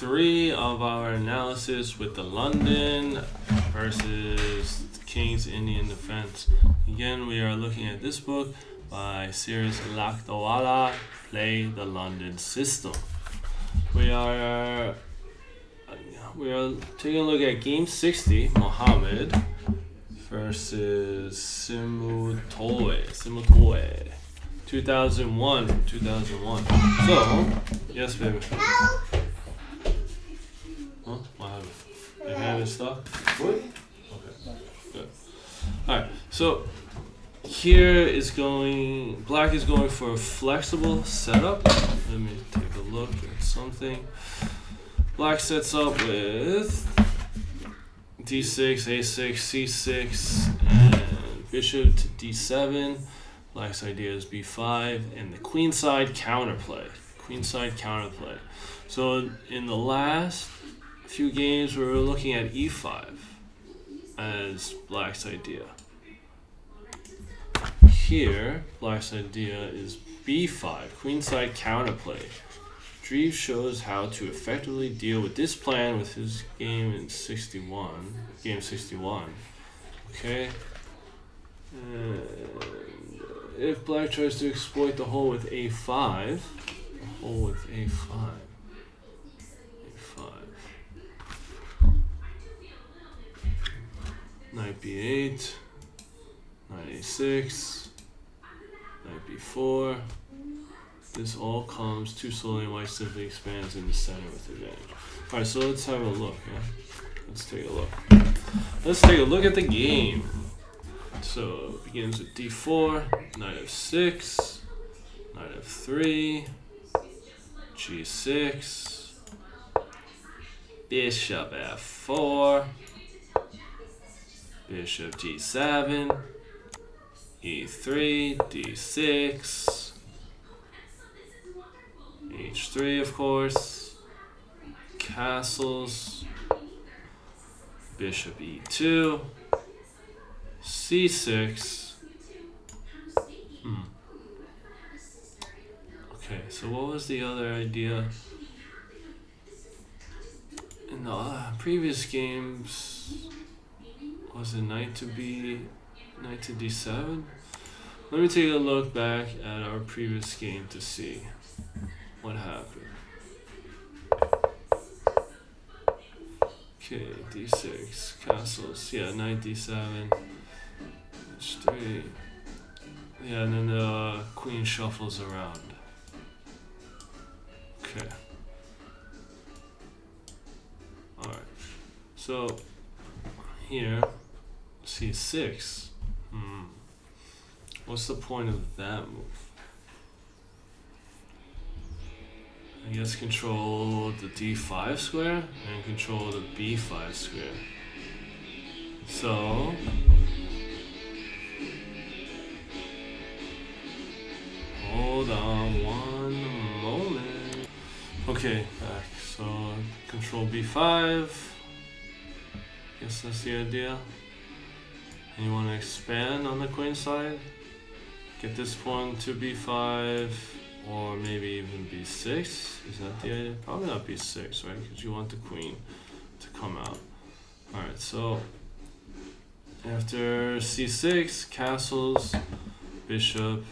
3 of our analysis with the London versus the King's Indian defense. Again, we are looking at this book by Cyrus Lakdawala, Play the London System. We are taking a look at game 60, Mohammed versus Simutowe. 2001. So, yes, baby. Huh? What happened? Your hand is stuck? What? Okay, good. Alright, so here is black is going for a flexible setup. Let me take a look at something. Black sets up with d6, a6, c6, and bishop to d7. Black's idea is b5, and the queenside counterplay. So in the last few games, we were looking at e5 as black's idea. Here, black's idea is b5, queenside counterplay. Dreve shows how to effectively deal with this plan with his game 61. Okay. And if black tries to exploit the hole with a5, knight b8, knight a6, knight b4. This all comes too slowly, and white simply expands in the center with advantage. Alright, so let's have a look. Yeah? Let's take a look at the game. So it begins with d4, knight f6, knight f3, g6, bishop f4, bishop g7, e3, d6, h3 of course, castles, bishop e2, c6. Okay, so what was the other idea? In the previous games, was it knight to d7? Let me take a look back at our previous game to see what happened. Okay, d6, castles, yeah, knight d7, h3, yeah, and then the queen shuffles around. Okay. Alright, so here, c6, what's the point of that move? I guess control the d5 square and control the b5 square. So hold on one moment. Okay, back. So control b5. Guess that's the idea. And you want to expand on the queen side. Get this pawn to b5. Or maybe even b6. Is that the idea? Probably not b6, right? Because you want the queen to come out. Alright, so after c6, castles, bishop,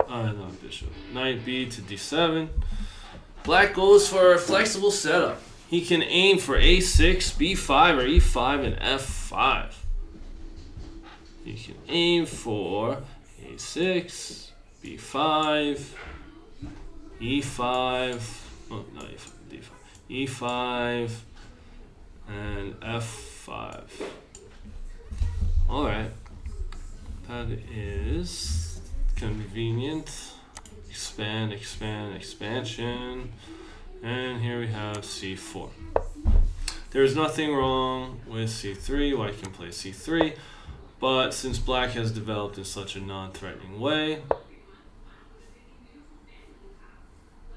not bishop, knight b to d7. Black goes for a flexible setup. He can aim for a6, b5, or e5, and f5. He can aim for a6, b5, e5, oh, not e5, d5, e5, and f5. Alright, that is convenient. Expansion. And here we have c4. There's nothing wrong with c3. White can play c3, but since black has developed in such a non-threatening way,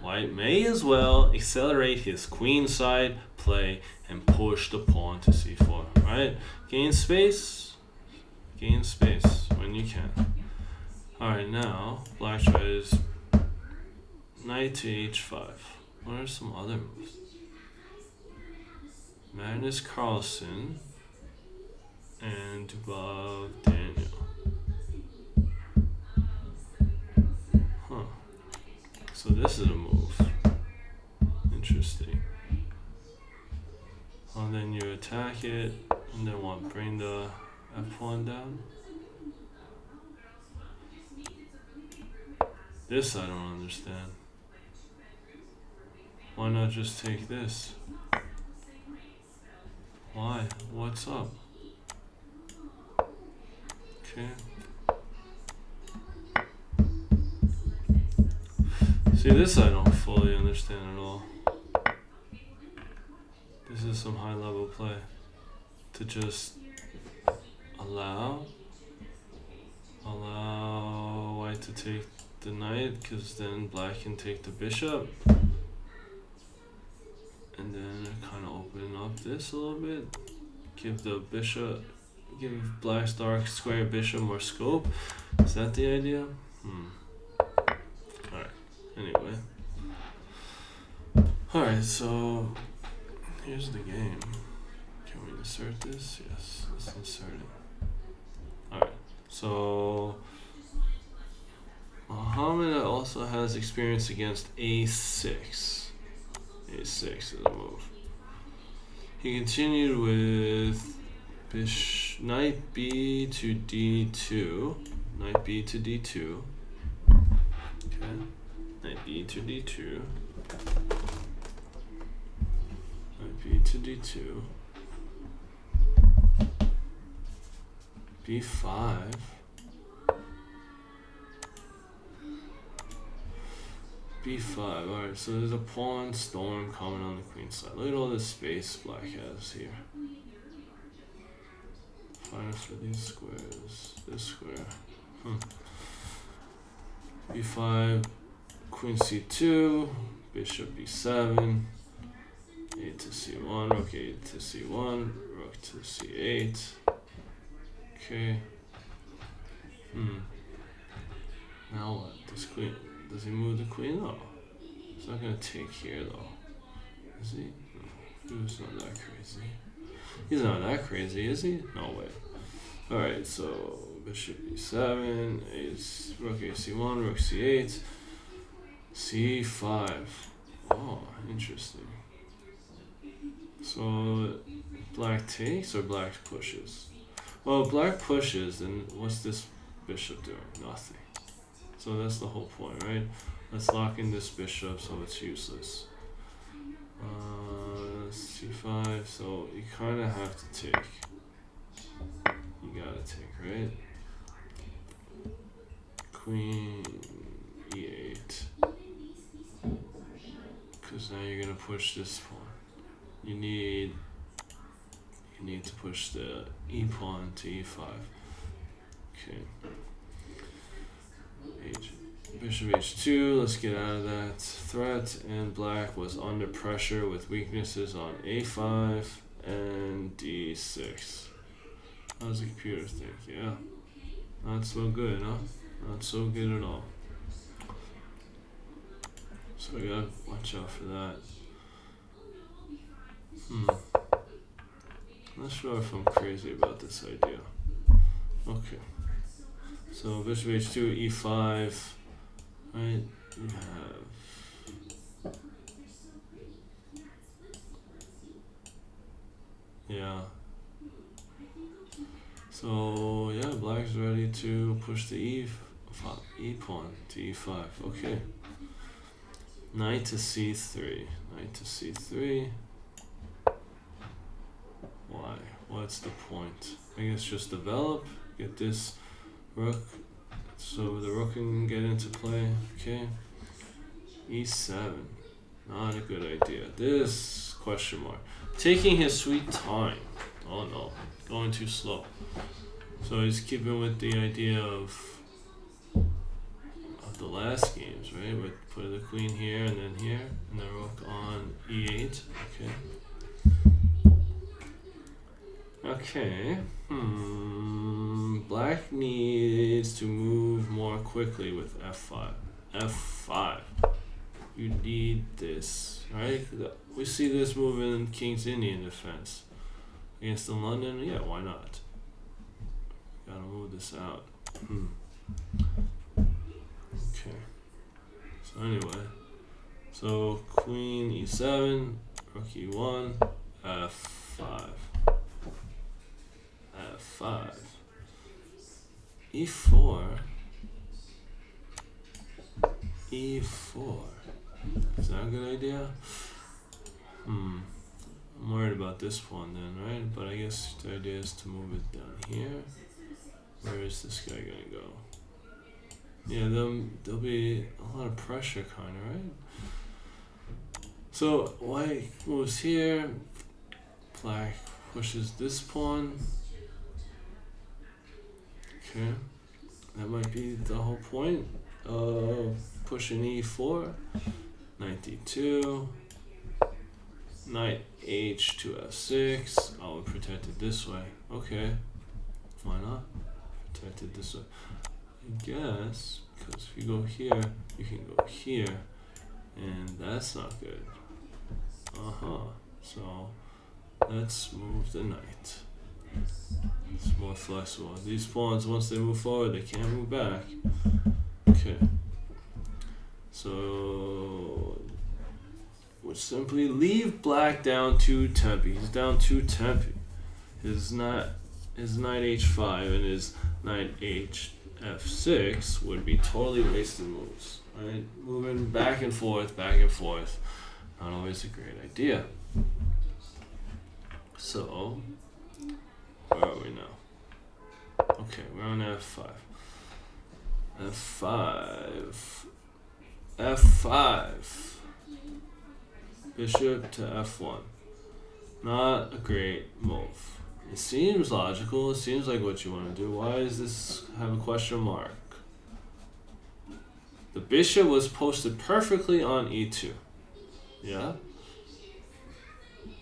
white may as well accelerate his queenside play and push the pawn to c4, right? Gain space when you can. Alright, now black tries knight to h5. What are some other moves? Magnus Carlsen and Dubov Daniel. Huh. So this is a move. Interesting. And then you attack it, and then what? Bring the F pawn down? This I don't understand. Why not just take this? Why? What's up? Okay. See, this I don't fully understand at all. This is some high level play. To just allow white to take the knight, because then black can take the bishop. And then kind of open up this a little bit. Give black's dark square bishop more scope. Is that the idea? Alright, anyway. Alright, so here's the game. Can we insert this? Yes, let's insert it. Alright, so Muhammad also has experience against a6. a6 is a move. He continued with knight b to d2. Knight b to d2. Okay. Knight b to d2. Knight b to d2. b5. b5. Alright, so there's a pawn storm coming on the queen side. Look at all this space black has here. Fine for these squares. This square. b5, queen c2, bishop b7, a to c1, rook a to c1, rook to c8. Okay. Now what? This queen. Does he move the queen? No. He's not gonna take here though. Is he? No. He's not that crazy. He's not that crazy, is he? No way. Alright, so bishop e7, rook a c1, rook c8, c5. Oh, interesting. So black takes or black pushes? Well, black pushes, then what's this bishop doing? Nothing. So that's the whole point, right? Let's lock in this bishop so it's useless. c5, so you kind of have to take. You gotta take, right? Queen e8. Because now you're gonna push this pawn. You need to push the e pawn to e5. Okay. Bishop h2, let's get out of that threat, and black was under pressure with weaknesses on a5 and d6. How does the computer think? Yeah, not so good, huh? Not so good at all. So we gotta watch out for that. Not sure if I'm crazy about this idea. Okay. So bishop h2, e5, right? You have So yeah, black's ready to push the e pawn to e5. Okay. Knight to c3. Knight to c3. Why? What's the point? I guess just develop. Get this rook, so the rook can get into play. Okay. e7. Not a good idea. This question mark. Taking his sweet time. Oh no. Going too slow. So he's keeping with the idea of the last games, right? With putting the queen here and then here, and the rook on e8. Okay. Okay. Black needs to move more quickly with f5. f5. you need this, right? We see this move in King's Indian defense against the London. Yeah, why not? Gotta move this out. Okay. So anyway, so Queen E7, Rook E1, F5, F5, E4, E4. Is that a good idea? I'm worried about this pawn then, right? But I guess the idea is to move it down here. Where is this guy gonna go? Yeah, there'll be a lot of pressure, kind of, right? So white moves here. Black pushes this pawn. Okay, that might be the whole point of pushing E4. Knight D2. Knight H to F6. Oh, we're protected this way. Okay, why not? Protected this way. I guess, because if you go here, you can go here, and that's not good. So let's move the knight. It's more flexible. These pawns, once they move forward, they can't move back. Okay. So would simply leave black down 2 tempi. He's down 2 tempi. His knight H5 and his knight F6 would be totally wasted moves. Right? Moving back and forth, not always a great idea. So, where are we now? Okay, we're on F5. F5. Bishop to F1. Not a great move. It seems logical, it seems like what you want to do. Why does this have a question mark? The bishop was posted perfectly on E2. Yeah?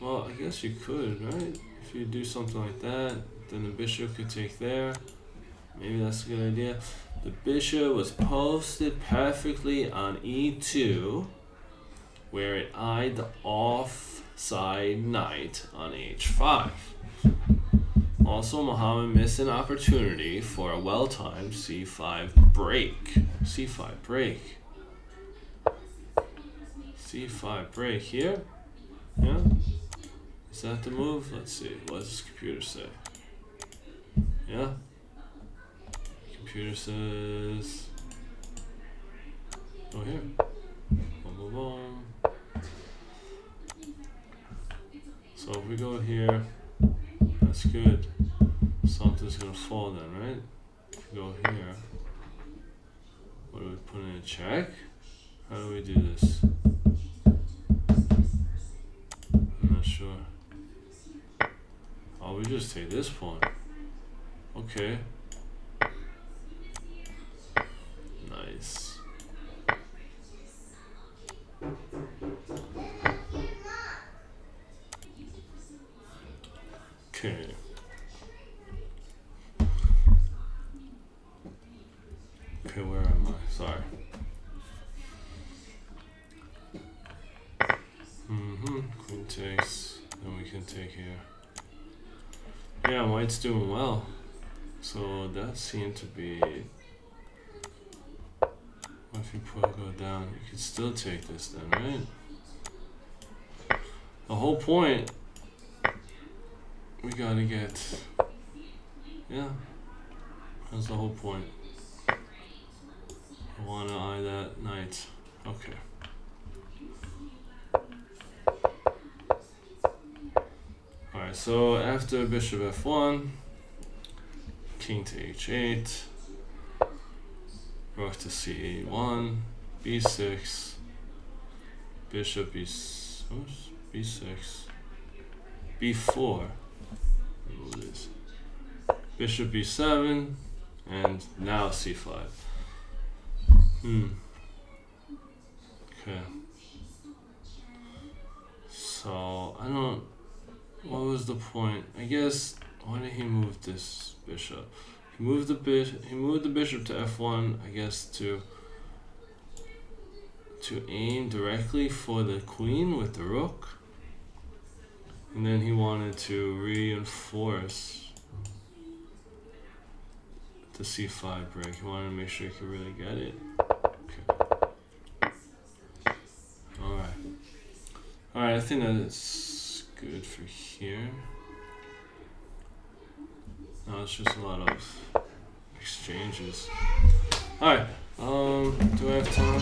Well, I guess you could, right? If you do something like that, then the bishop could take there. Maybe that's a good idea. The bishop was posted perfectly on E2, where it eyed the offside knight on H5. Also, Muhammad missed an opportunity for a well-timed C5 break. C5 break. C5 break here. Yeah? Is that the move? Let's see. What does this computer say? Yeah? Computer says... Go here. Boom, boom, boom. So if we go here, that's good. Something's gonna fall then, right? If we go here, what do we put in a check? How do we do this? I'm not sure. Oh, we just take this pawn. Okay. Nice. Okay. Okay, where am I? Sorry. Queen takes, then we can take here. Yeah, white's doing well. So that seemed to be... What if you go down? You could still take this then, right? The whole point... We gotta get... Yeah. That's the whole point. I wanna eye that knight. Okay. Alright, so after bishop f1, king to h8, rook to c1, b6, bishop b6, b4, this. Bishop b7, and now c5. Okay. So I don't. What was the point? I guess why did he move this bishop? He moved the bishop to f1. I guess to to aim directly for the queen with the rook. And then he wanted to reinforce the c5 break. He wanted to make sure he could really get it. Okay. Alright, I think that's good for here. Now it's just a lot of exchanges. Alright, do I have time?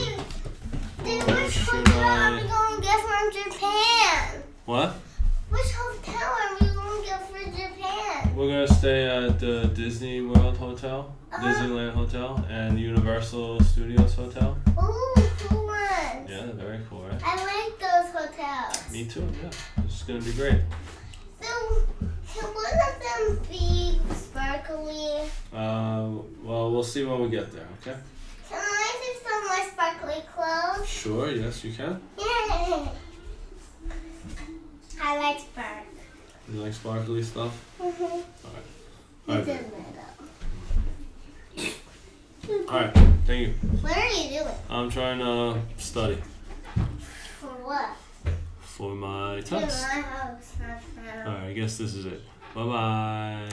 Or should are we going to get from Japan? What? Which hotel are we going to get for Japan? We're gonna stay at the Disney World Hotel, Disneyland Hotel, and Universal Studios Hotel. Ooh, cool ones. Yeah, very cool, right? I like those hotels. Me too, yeah. It's gonna be great. So, can one of them be sparkly? Well, we'll see when we get there, okay? Can I see some of my sparkly clothes? Sure, yes, you can. Yay! I like spark. You like sparkly stuff? Mm-hmm. Alright. It's a little. Alright, thank you. What are you doing? I'm trying to study For what? for my In test. my house. Alright, I guess this is it. Bye-bye.